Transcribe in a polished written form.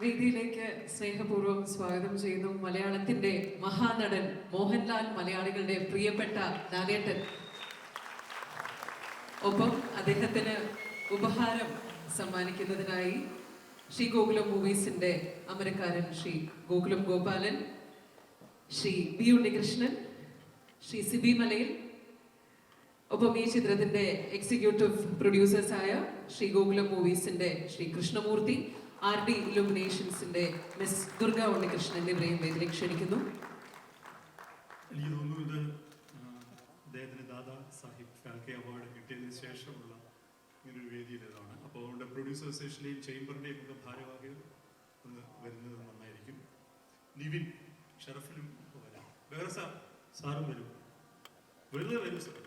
വേദിയിലേക്ക് സ്നേഹപൂർവ്വം സ്വാഗതം ചെയ്യുന്നു മലയാളത്തിന്റെ മഹാനടൻ മോഹൻലാൽ, മലയാളികളുടെ പ്രിയപ്പെട്ട ലാലേട്ടൻ. ഒപ്പം അദ്ദേഹത്തിന് ഉപഹാരം സമ്മാനിക്കുന്നതിനായി ശ്രീ ഗോകുലം മൂവീസിന്റെ അമരക്കാരൻ ശ്രീ ഗോകുലം ഗോപാലൻ, ശ്രീ ബി ഉണ്ണികൃഷ്ണൻ, ശ്രീ സിബി മലയിൽ, ഒപ്പം ഈ ചിത്രത്തിന്റെ എക്സിക്യൂട്ടീവ് പ്രൊഡ്യൂസേഴ്സായ ശ്രീ ഗോകുലം മൂവീസിന്റെ ശ്രീ കൃഷ്ണമൂർത്തി, RD ഇലുമിനേഷൻസിന്റെ മിസ് ദുർഗ ഉണ്ണികൃഷ്ണൻ എന്നിവരെയും വേദിയിലേക്ക് ക്ഷണിക്കുന്നു. എനിക്ക് തോന്നുന്നു ഇത് അദ്ദേഹത്തിന് ദാദാ സാഹിബ് ഫാൽക്കെ അവാർഡ് കിട്ടിയതിന് ശേഷമുള്ള ഇങ്ങനൊരു വേദിയിലേതാണ്. അപ്പോൾ അതുകൊണ്ട് പ്രൊഡ്യൂസർ അസോസിയേഷൻ്റെയും ചേംബറിൻ്റെയും ഒക്കെ ഭാരവാഹികൾ ഒന്ന് വരുന്നത് നന്നായിരിക്കും. നിവിൻ, ഷറഫിലും വരാം. വേറെ സാറും വരും, വെറുതെ വരും സാർ.